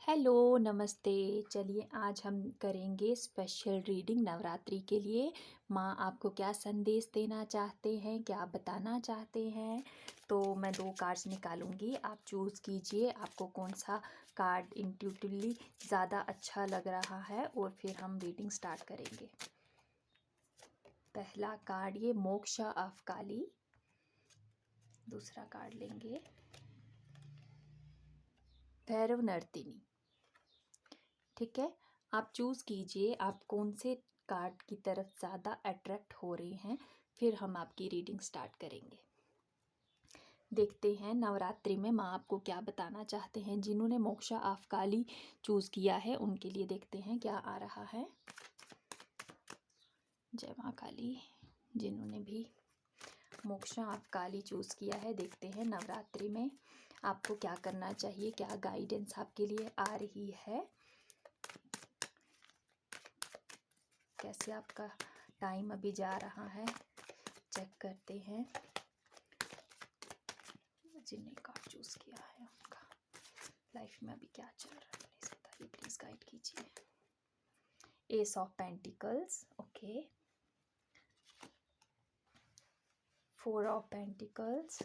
Hello, नमस्ते। चलिए आज हम करेंगे स्पेशल रीडिंग नवरात्रि के लिए। माँ आपको क्या संदेश देना चाहते हैं, क्या बताना चाहते हैं। तो मैं 2 कार्ड्स निकालूंगी, आप चूज़ कीजिए आपको कौन सा कार्ड इंट्यूटिवली ज़्यादा अच्छा लग रहा है और फिर हम रीडिंग स्टार्ट करेंगे। पहला कार्ड ये मोक्ष ऑफ काली। दूसरा कार्ड लेंगे भैरव नर्तिनी। ठीक है, आप चूज़ कीजिए आप कौन से कार्ड की तरफ ज़्यादा अट्रैक्ट हो रहे हैं, फिर हम आपकी रीडिंग स्टार्ट करेंगे। देखते हैं नवरात्रि में माँ आपको क्या बताना चाहते हैं। जिन्होंने मोक्षा ऑफ काली चूज़ किया है उनके लिए देखते हैं क्या आ रहा है। जय माँ काली। जिन्होंने भी मोक्षा ऑफ काली चूज़ किया है, देखते हैं नवरात्रि में आपको क्या करना चाहिए, क्या गाइडेंस आपके लिए आ रही है, कैसे आपका टाइम अभी जा रहा है। चेक करते हैं जिन्हें कार्ड चूज़ किया है उनका लाइफ में अभी क्या चल रहा है। प्लीज़ बताइए, प्लीज़ गाइड कीजिए। S of pentacles, okay. 4 of pentacles,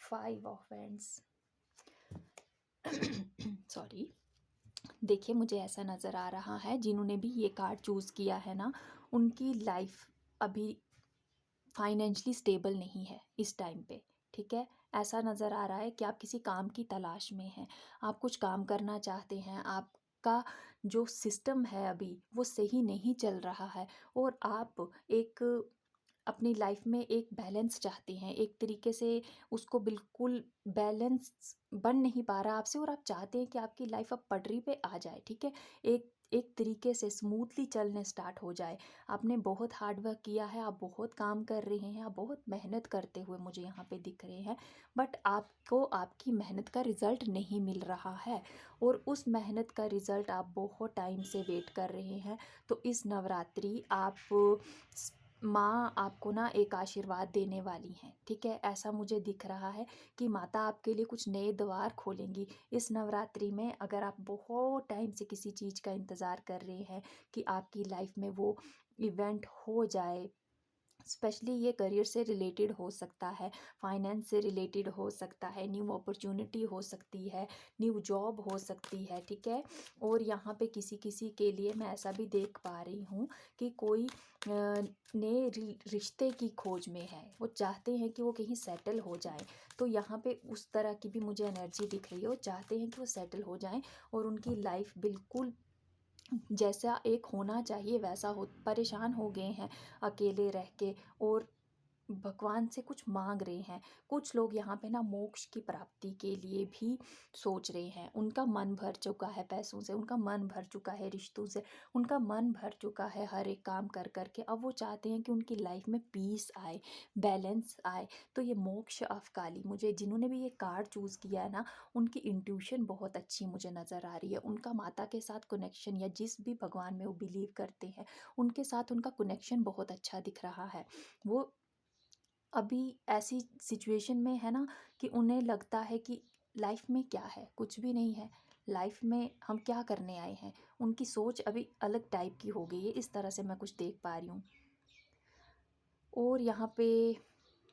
5 of wands. Sorry. देखिए मुझे ऐसा नज़र आ रहा है जिन्होंने भी ये कार्ड चूज़ किया है ना, उनकी लाइफ अभी फाइनेंशियली स्टेबल नहीं है इस टाइम पे। ठीक है, ऐसा नज़र आ रहा है कि आप किसी काम की तलाश में हैं, आप कुछ काम करना चाहते हैं, आपका जो सिस्टम है अभी वो सही नहीं चल रहा है और आप एक अपनी लाइफ में एक बैलेंस चाहते हैं। एक तरीके से उसको बिल्कुल बैलेंस बन नहीं पा रहा आपसे और आप चाहते हैं कि आपकी लाइफ अब पटरी पे आ जाए। ठीक है, एक एक तरीके से स्मूथली चलने स्टार्ट हो जाए। आपने बहुत हार्ड वर्क किया है, आप बहुत काम कर रहे हैं, आप बहुत मेहनत करते हुए मुझे यहाँ पे दिख रहे हैं, बट आपको आपकी मेहनत का रिज़ल्ट नहीं मिल रहा है और उस मेहनत का रिज़ल्ट आप बहुत टाइम से वेट कर रहे हैं। तो इस नवरात्रि आप माँ आपको ना एक आशीर्वाद देने वाली हैं। ठीक है, ऐसा मुझे दिख रहा है कि माता आपके लिए कुछ नए द्वार खोलेंगी इस नवरात्रि में। अगर आप बहुत टाइम से किसी चीज़ का इंतज़ार कर रहे हैं कि आपकी लाइफ में वो इवेंट हो जाए, स्पेशली ये करियर से रिलेटेड हो सकता है, फाइनेंस से रिलेटेड हो सकता है, न्यू अपॉर्चुनिटी हो सकती है, न्यू जॉब हो सकती है। ठीक है, और यहाँ पे किसी किसी के लिए मैं ऐसा भी देख पा रही हूँ कि कोई नए रिश्ते की खोज में है, वो चाहते हैं कि वो कहीं सेटल हो जाए। तो यहाँ पे उस तरह की भी मुझे एनर्जी दिख रही है, वो चाहते हैं कि वो सेटल हो जाएं और उनकी लाइफ बिल्कुल जैसा एक होना चाहिए वैसा हो। परेशान हो गए हैं अकेले रह के और भगवान से कुछ मांग रहे हैं। कुछ लोग यहाँ पे ना मोक्ष की प्राप्ति के लिए भी सोच रहे हैं। उनका मन भर चुका है पैसों से, उनका मन भर चुका है रिश्तों से, उनका मन भर चुका है हर एक काम कर कर के। अब वो चाहते हैं कि उनकी लाइफ में पीस आए, बैलेंस आए। तो ये मोक्ष ऑफ काली, मुझे जिन्होंने भी ये कार्ड चूज़ किया है ना, उनकी इंट्यूशन बहुत अच्छी मुझे नज़र आ रही है। उनका माता के साथ कनेक्शन या जिस भी भगवान में वो बिलीव करते हैं उनके साथ उनका कनेक्शन बहुत अच्छा दिख रहा है। वो अभी ऐसी सिचुएशन में है ना कि उन्हें लगता है कि लाइफ में क्या है, कुछ भी नहीं है। लाइफ में हम क्या करने आए हैं, उनकी सोच अभी अलग टाइप की हो गई है। इस तरह से मैं कुछ देख पा रही हूँ। और यहाँ पे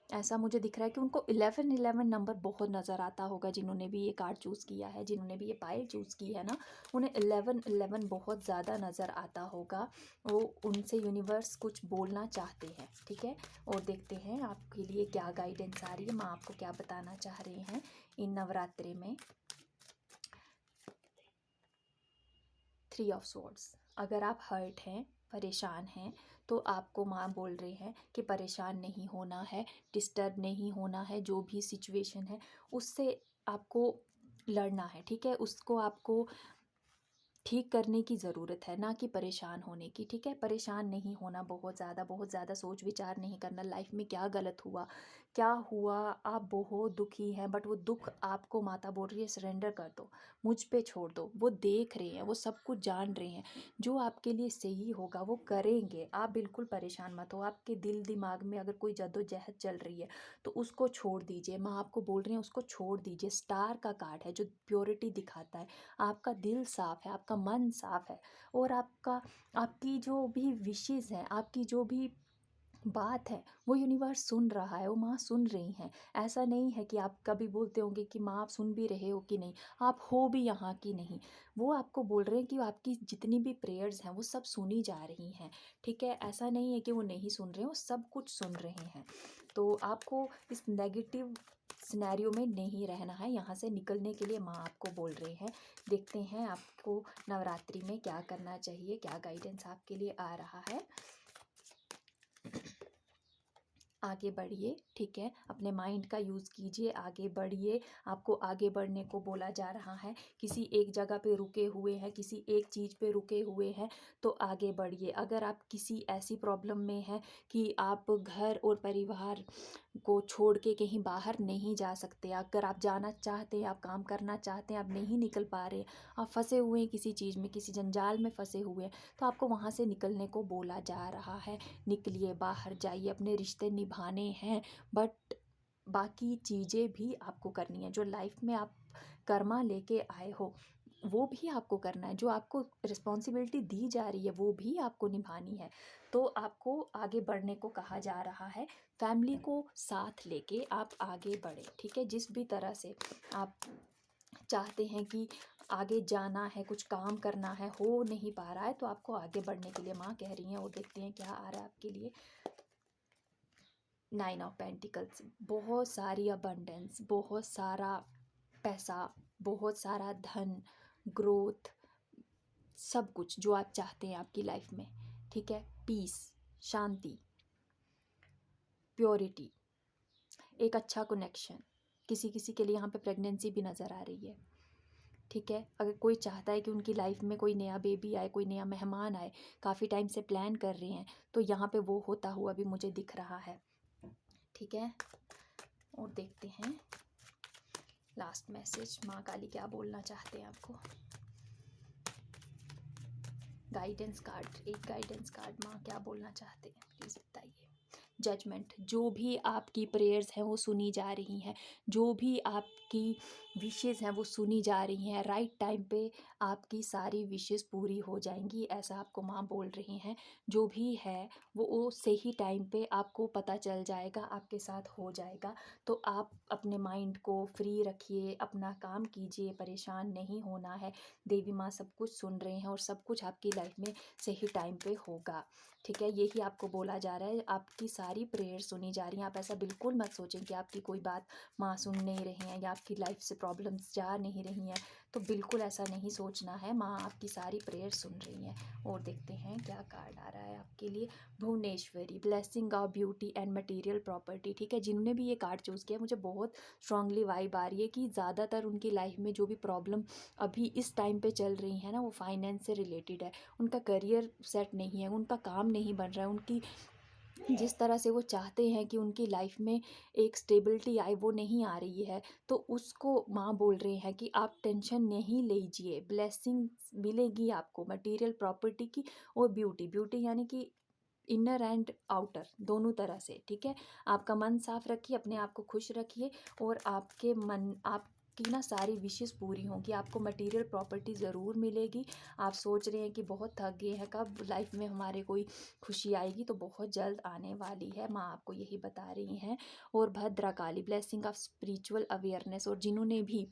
ऐसा मुझे दिख रहा है कि उनको 11 नंबर बहुत नज़र आता होगा। जिन्होंने भी ये कार्ड चूज़ किया है, जिन्होंने भी ये पायल चूज़ की है ना, उन्हें 11 बहुत ज़्यादा नज़र आता होगा। वो उनसे यूनिवर्स कुछ बोलना चाहते हैं। ठीक है, और देखते हैं आपके लिए क्या गाइडेंस आ रही है, माँ आपको क्या बताना चाह रहे हैं इन नवरात्रि में। 3 ऑफ स्वॉर्ड्स। अगर आप हर्ट हैं, परेशान हैं, तो आपको माँ बोल रहे हैं कि परेशान नहीं होना है, डिस्टर्ब नहीं होना है। जो भी सिचुएशन है उससे आपको लड़ना है। ठीक है, उसको आपको ठीक करने की ज़रूरत है, ना कि परेशान होने की। ठीक है, परेशान नहीं होना, बहुत ज़्यादा सोच विचार नहीं करना लाइफ में क्या गलत हुआ, क्या हुआ, आप बहुत दुखी हैं, बट वो दुख आपको माता बोल रही है सरेंडर कर दो, मुझ पे छोड़ दो। वो देख रहे हैं, वो सब कुछ जान रहे हैं, जो आपके लिए सही होगा वो करेंगे। आप बिल्कुल परेशान मत हो। आपके दिल दिमाग में अगर कोई जद्दोजहद चल रही है तो उसको छोड़ दीजिए। माँ आपको बोल रही है उसको छोड़ दीजिए। स्टार का कार्ड है जो प्योरिटी दिखाता है। आपका दिल साफ है, आपका मन साफ है, और आपकी जो भी विशेज़ हैं, आपकी जो भी बात है, वो यूनिवर्स सुन रहा है, वो माँ सुन रही हैं। ऐसा नहीं है कि आप कभी बोलते होंगे कि माँ आप सुन भी रहे हो कि नहीं, आप हो भी यहाँ की नहीं। वो आपको बोल रहे हैं कि आपकी जितनी भी प्रेयर्स हैं वो सब सुनी जा रही हैं, ठीक है। ऐसा नहीं है कि वो नहीं सुन रहे, वो सब कुछ सुन रहे हैं। तो आपको इस नेगेटिव सिनेरियो में नहीं रहना है। यहाँ से निकलने के लिए माँ आपको बोल रहे हैं। देखते हैं आपको नवरात्रि में क्या करना चाहिए, क्या गाइडेंस आपके लिए आ रहा है। आगे बढ़िए, ठीक है। अपने माइंड का यूज़ कीजिए, आगे बढ़िए। आपको आगे बढ़ने को बोला जा रहा है। किसी एक जगह पे रुके हुए हैं, किसी एक चीज़ पे रुके हुए हैं, तो आगे बढ़िए। अगर आप किसी ऐसी प्रॉब्लम में हैं कि आप घर और परिवार को छोड़ के कहीं बाहर नहीं जा सकते, अगर आप जाना चाहते हैं, आप काम करना चाहते हैं, आप नहीं निकल पा रहे, आप फंसे हुए हैं किसी चीज़ में, किसी जंजाल में फंसे हुए हैं, तो आपको वहाँ से निकलने को बोला जा रहा है। निकलिए, बाहर जाइए, अपने रिश्ते निभाने हैं, बट बाकी चीज़ें भी आपको करनी है। जो लाइफ में आप कर्मा लेके आए हो वो भी आपको करना है। जो आपको रिस्पॉन्सिबिलिटी दी जा रही है वो भी आपको निभानी है। तो आपको आगे बढ़ने को कहा जा रहा है। फैमिली को साथ लेके आप आगे बढ़े, ठीक है। जिस भी तरह से आप चाहते हैं कि आगे जाना है, कुछ काम करना है, हो नहीं पा रहा है, तो आपको आगे बढ़ने के लिए माँ कह रही हैं। और देखते हैं क्या आ रहा है आपके लिए। 9 ऑफ पेंटिकल्स, बहुत सारी अबंडेंस, बहुत सारा पैसा, बहुत सारा धन, ग्रोथ, सब कुछ जो आप चाहते हैं आपकी लाइफ में, ठीक है। पीस, शांति, प्योरिटी, एक अच्छा कनेक्शन। किसी किसी के लिए यहाँ पे प्रेगनेंसी भी नज़र आ रही है, ठीक है। अगर कोई चाहता है कि उनकी लाइफ में कोई नया बेबी आए, कोई नया मेहमान आए, काफ़ी टाइम से प्लान कर रहे हैं, तो यहाँ पे वो होता हुआ भी मुझे दिख रहा है, ठीक है। और देखते हैं लास्ट मैसेज माँ काली क्या बोलना चाहते हैं आपको। गाइडेंस कार्ड, एक गाइडेंस कार्ड, माँ क्या बोलना चाहते हैं प्लीज़ बताइए। जजमेंट, जो भी आपकी प्रेयर्स हैं वो सुनी जा रही हैं, जो भी आपकी विशेज़ हैं वो सुनी जा रही हैं। राइट टाइम पे आपकी सारी विशेज़ पूरी हो जाएंगी, ऐसा आपको माँ बोल रही हैं। जो भी है वो सही टाइम पे आपको पता चल जाएगा, आपके साथ हो जाएगा। तो आप अपने माइंड को फ्री रखिए, अपना काम कीजिए, परेशान नहीं होना है। देवी माँ सब कुछ सुन रहे हैं और सब कुछ आपकी लाइफ में सही टाइम पे होगा, ठीक है। यही आपको बोला जा रहा है। आपकी सारी प्रेयर सुनी जा रही हैं। आप ऐसा बिल्कुल मत सोचें कि आपकी कोई बात माँ सुन नहीं रही हैं या आपकी लाइफ से प्रॉब्लम्स जा नहीं रही हैं, तो बिल्कुल ऐसा नहीं सोचना है। माँ आपकी सारी प्रेयर सुन रही हैं। और देखते हैं क्या कार्ड आ रहा है आपके लिए। Bhuvaneshwari, blessing of beauty and material property, ठीक है। जिन्होंने भी ये कार्ड चूज़ किया, मुझे बहुत स्ट्रांगली वाइब आ रही है कि ज़्यादातर उनकी लाइफ में जो भी प्रॉब्लम अभी इस टाइम पे चल रही है ना, वो फाइनेंस से रिलेटेड है। उनका करियर सेट नहीं है, उनका काम नहीं बन रहा है, उनकी जिस तरह से वो चाहते हैं कि उनकी लाइफ में एक स्टेबिलिटी आए वो नहीं आ रही है। तो उसको माँ बोल रहे हैं कि आप टेंशन नहीं लीजिए, ब्लेसिंग मिलेगी आपको मटेरियल प्रॉपर्टी की और ब्यूटी। ब्यूटी यानी कि इनर एंड आउटर दोनों तरह से, ठीक है। आपका मन साफ रखिए, अपने आप को खुश रखिए, और आपके मन आपकी ना सारी विशेस पूरी होंगी। आपको मटेरियल प्रॉपर्टी ज़रूर मिलेगी। आप सोच रहे हैं कि बहुत थक गए हैं, कब लाइफ में हमारे कोई खुशी आएगी, तो बहुत जल्द आने वाली है, माँ आपको यही बता रही हैं। और Bhadrakali, blessing of spiritual awareness. और जिन्होंने भी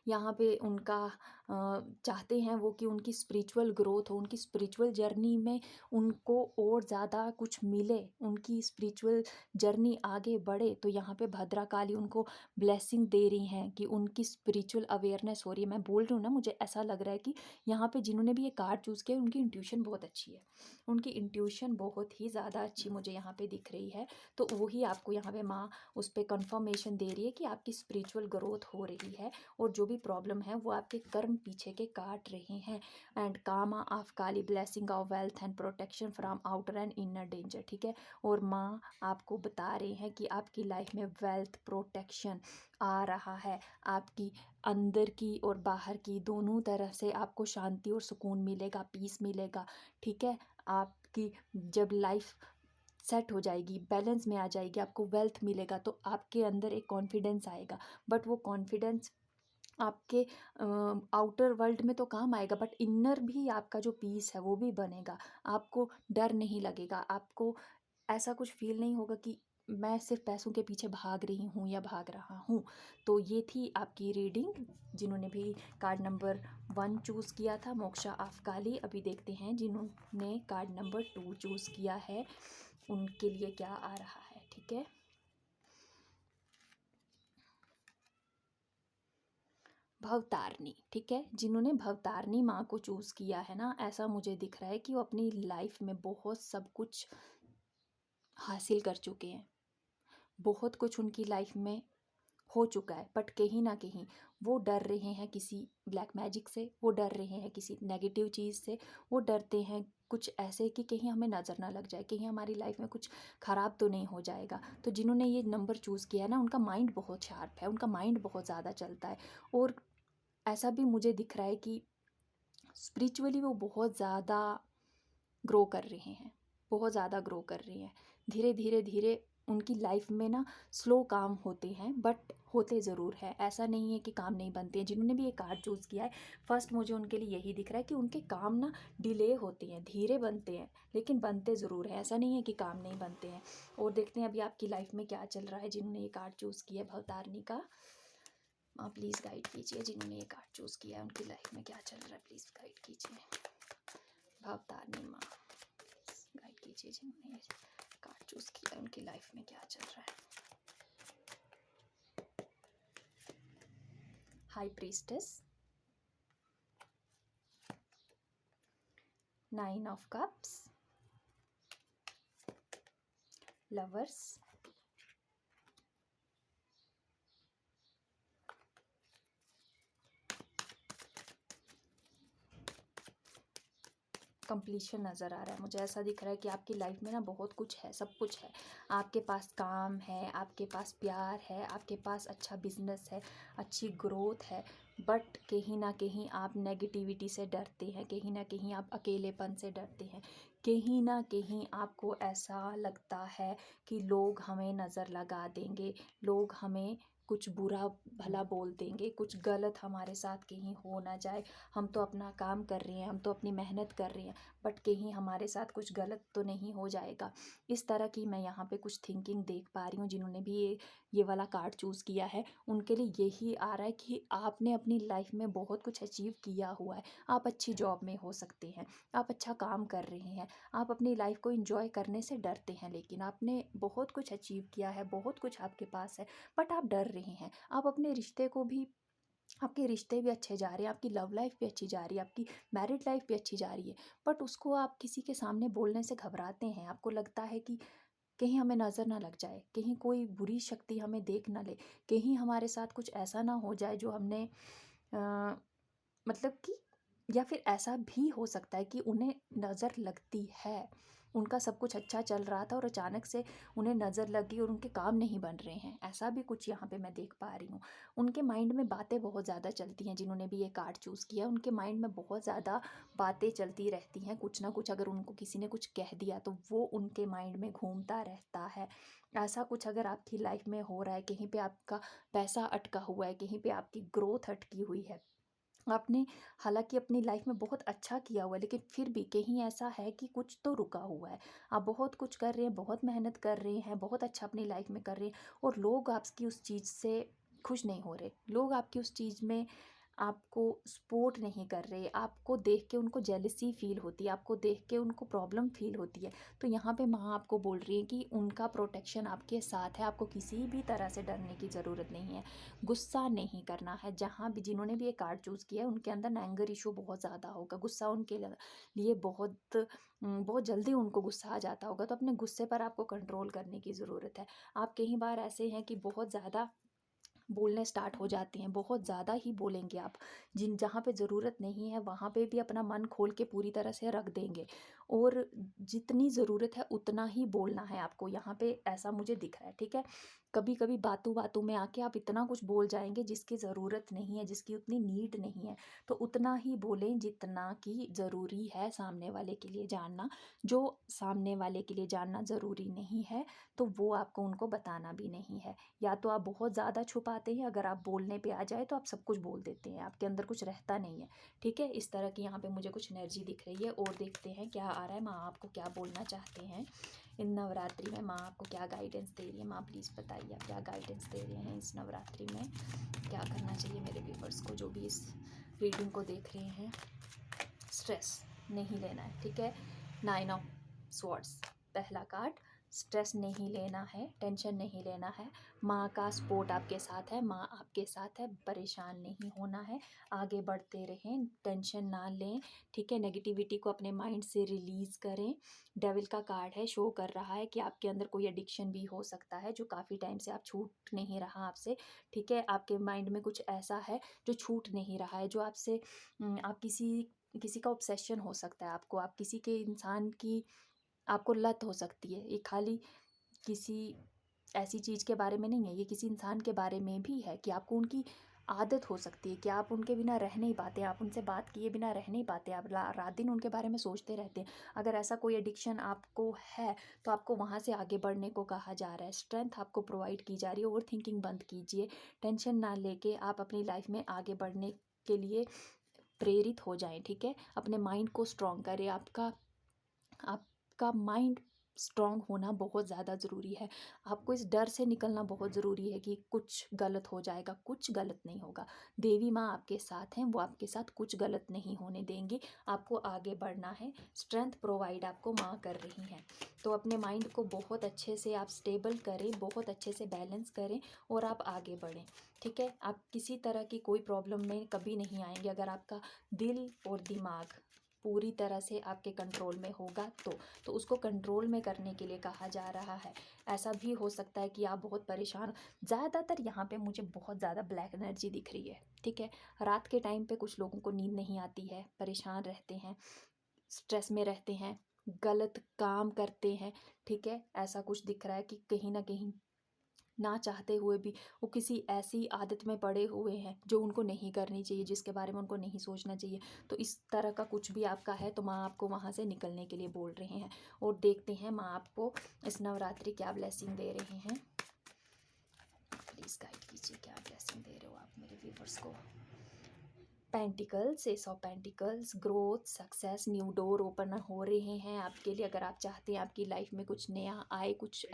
यहाँ पे उनका चाहते हैं वो कि उनकी स्पिरिचुअल ग्रोथ हो, उनकी स्पिरिचुअल जर्नी में उनको और ज़्यादा कुछ मिले, उनकी स्पिरिचुअल जर्नी आगे बढ़े, तो यहाँ पे भद्रकाली उनको ब्लेसिंग दे रही हैं कि उनकी स्पिरिचुअल अवेयरनेस हो रही है। मैं बोल रही हूँ ना, मुझे ऐसा लग रहा है कि यहाँ पे जिन्होंने भी ये कार्ड चूज़ किया उनकी इंट्यूशन बहुत अच्छी है, उनकी इंट्यूशन बहुत ही ज़्यादा अच्छी मुझे यहाँ पे दिख रही है। तो वही आपको यहाँ पे माँ उस पर कंफर्मेशन दे रही है कि आपकी स्पिरिचुअल ग्रोथ हो रही है, और जो भी प्रॉब्लम है वो आपके कर्म पीछे के काट रहे हैं। एंड कामा ऑफ Kali, blessing of wealth and protection from outer and inner danger, ठीक है। और माँ आपको बता रहे हैं कि आपकी लाइफ में वेल्थ प्रोटेक्शन आ रहा है, आपकी अंदर की और बाहर की दोनों तरह से आपको शांति और सुकून मिलेगा, पीस मिलेगा, ठीक है। आपकी जब लाइफ सेट हो जाएगी, बैलेंस में आ जाएगी, आपको वेल्थ मिलेगा, तो आपके अंदर एक कॉन्फिडेंस आएगा। बट वो कॉन्फिडेंस आपके आउटर वर्ल्ड में तो काम आएगा, बट इनर भी आपका जो पीस है वो भी बनेगा। आपको डर नहीं लगेगा, आपको ऐसा कुछ फील नहीं होगा कि मैं सिर्फ पैसों के पीछे भाग रही हूँ या भाग रहा हूँ। तो ये थी आपकी रीडिंग। जिन्होंने भी कार्ड नंबर 1 चूज़ किया था, मोक्षा ऑफ काली। अभी देखते हैं जिन्होंने कार्ड नंबर 2 चूज़ किया है उनके लिए क्या आ रहा है, ठीक है। भवतारनी, ठीक है। जिन्होंने भवतारनी माँ को चूज़ किया है ना, ऐसा मुझे दिख रहा है कि वो अपनी लाइफ में बहुत सब कुछ हासिल कर चुके हैं, बहुत कुछ उनकी लाइफ में हो चुका है। बट कहीं ना कहीं वो डर रहे हैं किसी ब्लैक मैजिक से, वो डर रहे हैं किसी नेगेटिव चीज़ से, वो डरते हैं कुछ ऐसे कि कहीं हमें नज़र ना लग जाए, कहीं हमारी लाइफ में कुछ ख़राब तो नहीं हो जाएगा। तो जिन्होंने ये नंबर चूज़ किया है ना, उनका माइंड बहुत शार्प है, उनका माइंड बहुत ज़्यादा चलता है। और ऐसा भी मुझे दिख रहा है कि स्पिरिचुअली वो बहुत ज़्यादा ग्रो कर रहे हैं, बहुत ज़्यादा ग्रो कर रहे हैं। धीरे धीरे धीरे उनकी लाइफ में ना स्लो काम होते हैं, बट होते ज़रूर है। ऐसा नहीं है कि काम नहीं बनते हैं। जिन्होंने भी ये कार्ड चूज़ किया है, फर्स्ट मुझे उनके लिए यही दिख रहा है कि उनके काम ना डिले होते हैं, धीरे बनते हैं, लेकिन बनते ज़रूर हैं। ऐसा नहीं है कि काम नहीं बनते हैं। और देखते हैं अभी आपकी लाइफ में क्या चल रहा है। जिन्होंने ये कार्ड चूज़ किया है भवतारनी का, आप प्लीज़ गाइड कीजिए। जिन्होंने ये कार्ड चूज़ किया है उनकी लाइफ में क्या चल रहा है, प्लीज़ गाइड कीजिए। भवतारनी माँ गाइड कीजिए, जिन्होंने ये कार्ड चूज़ किया है उनकी लाइफ में क्या चल रहा है। High priestess, 9 of cups, lovers, completion नज़र आ रहा है। मुझे ऐसा दिख रहा है कि आपकी लाइफ में ना बहुत कुछ है, सब कुछ है। आपके पास काम है, आपके पास प्यार है, आपके पास अच्छा बिजनेस है, अच्छी ग्रोथ है। बट कहीं ना कहीं आप नेगेटिविटी से डरते हैं, कहीं ना कहीं आप अकेलेपन से डरते हैं, कहीं ना कहीं आपको ऐसा लगता है कि लोग हमें नज़र लगा देंगे, लोग हमें कुछ बुरा भला बोल देंगे, कुछ गलत हमारे साथ कहीं हो ना जाए। हम तो अपना काम कर रहे हैं, हम तो अपनी मेहनत कर रहे हैं, बट कहीं हमारे साथ कुछ गलत तो नहीं हो जाएगा। इस तरह की मैं यहाँ पे कुछ थिंकिंग देख पा रही हूँ। जिन्होंने भी ये वाला कार्ड चूज़ किया है उनके लिए यही आ रहा है कि आपने अपनी लाइफ में बहुत कुछ अचीव किया हुआ है। आप अच्छी जॉब में हो सकते हैं, आप अच्छा काम कर रहे हैं, आप अपनी लाइफ को इंजॉय करने से डरते हैं, लेकिन आपने बहुत कुछ अचीव किया है, बहुत कुछ आपके पास है, बट आप डर रहे हैं। आप अपने रिश्ते को भी, आपके रिश्ते भी अच्छे जा रहे हैं, आपकी लव लाइफ भी अच्छी जा रही है, आपकी मैरिड लाइफ भी अच्छी जा रही है, बट उसको आप किसी के सामने बोलने से घबराते हैं। आपको लगता है कि कहीं हमें नज़र ना लग जाए, कहीं कोई बुरी शक्ति हमें देख ना ले, कहीं हमारे साथ कुछ ऐसा ना हो जाए जो हमने मतलब कि, या फिर ऐसा भी हो सकता है कि उन्हें नज़र लगती है, उनका सब कुछ अच्छा चल रहा था और अचानक से उन्हें नज़र लगी और उनके काम नहीं बन रहे हैं। ऐसा भी कुछ यहाँ पे मैं देख पा रही हूँ। उनके माइंड में बातें बहुत ज़्यादा चलती हैं। जिन्होंने भी ये कार्ड चूज़ किया उनके माइंड में बहुत ज़्यादा बातें चलती रहती हैं, कुछ ना कुछ अगर उनको किसी ने कुछ कह दिया तो वो उनके माइंड में घूमता रहता है। ऐसा कुछ अगर आपकी लाइफ में हो रहा है, कहीं पे आपका पैसा अटका हुआ है, कहीं पे आपकी ग्रोथ अटकी हुई है, आपने हालांकि अपनी लाइफ में बहुत अच्छा किया हुआ है, लेकिन फिर भी कहीं ऐसा है कि कुछ तो रुका हुआ है। आप बहुत कुछ कर रहे हैं, बहुत मेहनत कर रहे हैं, बहुत अच्छा अपनी लाइफ में कर रहे हैं, और लोग आपकी उस चीज़ से खुश नहीं हो रहे, लोग आपकी उस चीज़ में आपको सपोर्ट नहीं कर रहे, आपको देख के उनको जेलसी फील होती है, आपको देख के उनको प्रॉब्लम फील होती है। तो यहाँ पे माँ आपको बोल रही है कि उनका प्रोटेक्शन आपके साथ है, आपको किसी भी तरह से डरने की ज़रूरत नहीं है, गुस्सा नहीं करना है। जहाँ भी जिन्होंने भी ये कार्ड चूज़ किया है उनके अंदर एंगर इशू बहुत ज़्यादा होगा, गुस्सा उनके लिए बहुत जल्दी उनको गुस्सा आ जाता होगा। तो अपने गुस्से पर आपको कंट्रोल करने की ज़रूरत है। आप कई बार ऐसे हैं कि बहुत ज़्यादा बोलने स्टार्ट हो जाते हैं, बहुत ज़्यादा ही बोलेंगे आप। जहाँ पे ज़रूरत नहीं है वहाँ पे भी अपना मन खोल के पूरी तरह से रख देंगे, और जितनी ज़रूरत है उतना ही बोलना है आपको, यहाँ पे ऐसा मुझे दिख रहा है, ठीक है। कभी कभी बातों बातों में आके आप इतना कुछ बोल जाएंगे जिसकी ज़रूरत नहीं है, जिसकी उतनी नीड नहीं है। तो उतना ही बोलें जितना कि ज़रूरी है सामने वाले के लिए जानना। जो सामने वाले के लिए जानना ज़रूरी नहीं है तो वो आपको उनको बताना भी नहीं है। या तो आप बहुत ज़्यादा छुपाते हैं, अगर आप बोलने पे आ जाए तो आप सब कुछ बोल देते हैं, आपके अंदर कुछ रहता नहीं है, ठीक है। इस तरह की यहाँ पे मुझे कुछ एनर्जी दिख रही है। और देखते हैं क्या आ रहा है, माँ आपको क्या बोलना चाहते हैं इन नवरात्रि में। माँ आपको क्या गाइडेंस दे रही है, माँ प्लीज़ बताइए आप क्या गाइडेंस दे रहे हैं इस नवरात्रि में। क्या करना चाहिए मेरे व्यूवर्स को जो भी इस रीडिंग को देख रहे हैं। स्ट्रेस नहीं लेना है, ठीक है। 9 ऑफ स्वॉर्ड्स पहला कार्ड, स्ट्रेस नहीं लेना है, टेंशन नहीं लेना है। माँ का सपोर्ट आपके साथ है, माँ आपके साथ है, परेशान नहीं होना है, आगे बढ़ते रहें, टेंशन ना लें, ठीक है। नेगेटिविटी को अपने माइंड से रिलीज़ करें। डेविल का कार्ड है, शो कर रहा है कि आपके अंदर कोई एडिक्शन भी हो सकता है जो काफ़ी टाइम से आप छूट नहीं रहा आपसे, ठीक है। आपके माइंड में कुछ ऐसा है जो छूट नहीं रहा है, जो आपसे आप किसी का ऑब्सेशन हो सकता है आपको, आप किसी के इंसान की आपको लत हो सकती है। ये खाली किसी ऐसी चीज़ के बारे में नहीं है, ये किसी इंसान के बारे में भी है कि आपको उनकी आदत हो सकती है कि आप उनके बिना रह नहीं पाते, आप उनसे बात किए बिना रह नहीं पाते, आप रात दिन उनके बारे में सोचते रहते हैं। अगर ऐसा कोई एडिक्शन आपको है तो आपको वहाँ से आगे बढ़ने को कहा जा रहा है। स्ट्रेंथ आपको प्रोवाइड की जा रही है। ओवर थिंकिंग बंद कीजिए, टेंशन ना लेके आप अपनी लाइफ में आगे बढ़ने के लिए प्रेरित हो जाएं, ठीक है। अपने माइंड को स्ट्रॉन्ग करें। आपका माइंड स्ट्रॉन्ग होना बहुत ज़्यादा ज़रूरी है। आपको इस डर से निकलना बहुत ज़रूरी है कि कुछ गलत हो जाएगा, कुछ गलत नहीं होगा। देवी माँ आपके साथ हैं, वो आपके साथ कुछ गलत नहीं होने देंगी। आपको आगे बढ़ना है, स्ट्रेंथ प्रोवाइड आपको माँ कर रही हैं। तो अपने माइंड को बहुत अच्छे से आप स्टेबल करें, बहुत अच्छे से बैलेंस करें और आप आगे बढ़ें, ठीक है। आप किसी तरह की कोई प्रॉब्लम में कभी नहीं आएंगे अगर आपका दिल और दिमाग पूरी तरह से आपके कंट्रोल में होगा तो उसको कंट्रोल में करने के लिए कहा जा रहा है। ऐसा भी हो सकता है कि आप बहुत परेशान, ज़्यादातर यहाँ पे मुझे बहुत ज़्यादा ब्लैक एनर्जी दिख रही है, ठीक है। रात के टाइम पे कुछ लोगों को नींद नहीं आती है, परेशान रहते हैं, स्ट्रेस में रहते हैं, गलत काम करते हैं, ठीक है। ऐसा कुछ दिख रहा है कि कहीं ना कहीं ना चाहते हुए भी वो किसी ऐसी आदत में पड़े हुए हैं जो उनको नहीं करनी चाहिए, जिसके बारे में उनको नहीं सोचना चाहिए। तो इस तरह का कुछ भी आपका है तो माँ आपको वहाँ से निकलने के लिए बोल रहे हैं। और देखते हैं माँ आपको इस नवरात्रि क्या ब्लेसिंग दे रहे हैं। प्लीज़ गाइड कीजिए, क्या ब्लेसिंग दे रहे हो आप मेरे व्यूवर्स को। Pentacles, S of pentacles, growth, success, new door open हो रहे हैं आपके लिए। अगर आप चाहते हैं आपकी लाइफ में कुछ नया आए, कुछ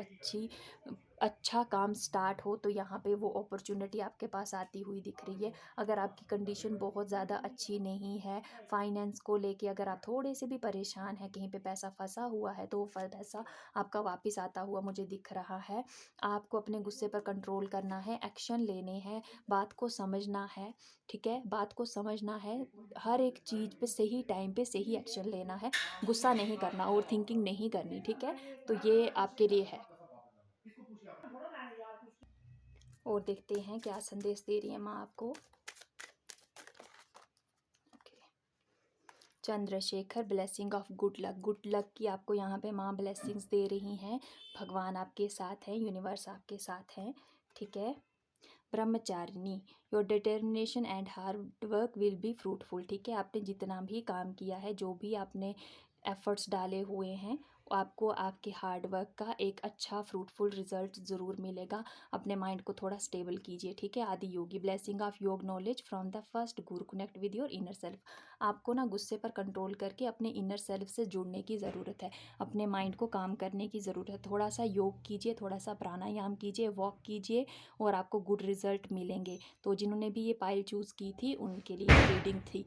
अच्छा काम स्टार्ट हो तो यहाँ पे वो अपॉर्चुनिटी आपके पास आती हुई दिख रही है। अगर आपकी कंडीशन बहुत ज़्यादा अच्छी नहीं है फाइनेंस को लेके, अगर आप थोड़े से भी परेशान हैं, कहीं पे पैसा फंसा हुआ है तो वो पैसा आपका वापस आता हुआ मुझे दिख रहा है। आपको अपने गुस्से पर कंट्रोल करना है, एक्शन लेने हैं, बात को समझना है, ठीक है। बात को समझना है, हर एक चीज़ पे सही टाइम पे सही एक्शन लेना है, गुस्सा नहीं करना, ओवर थिंकिंग नहीं करनी, ठीक है। तो ये आपके लिए है। और देखते हैं क्या संदेश दे रही है माँ आपको। Chandrashekhar, blessing of good luck, good luck की आपको यहाँ पे माँ ब्लेसिंग्स दे रही हैं। भगवान आपके साथ हैं, यूनिवर्स आपके साथ हैं, ठीक है। Brahmacharini, your determination and hard work will be fruitful, ठीक है। आपने जितना भी काम किया है, जो भी आपने एफर्ट्स डाले हुए हैं, आपको आपके हार्ड वर्क का एक अच्छा फ्रूटफुल रिजल्ट ज़रूर मिलेगा। अपने माइंड को थोड़ा स्टेबल कीजिए, ठीक है। आदि योगी, ब्लेसिंग ऑफ योग knowledge from the first Guru, connect with your inner self. आपको ना गुस्से पर कंट्रोल करके अपने इनर सेल्फ से जुड़ने की ज़रूरत है, अपने माइंड को काम करने की ज़रूरत है। थोड़ा सा योग कीजिए, थोड़ा सा प्राणायाम कीजिए, वॉक कीजिए और आपको गुड रिजल्ट मिलेंगे। तो जिन्होंने भी ये पाइल चूज़ की थी उनके लिए रीडिंग थी।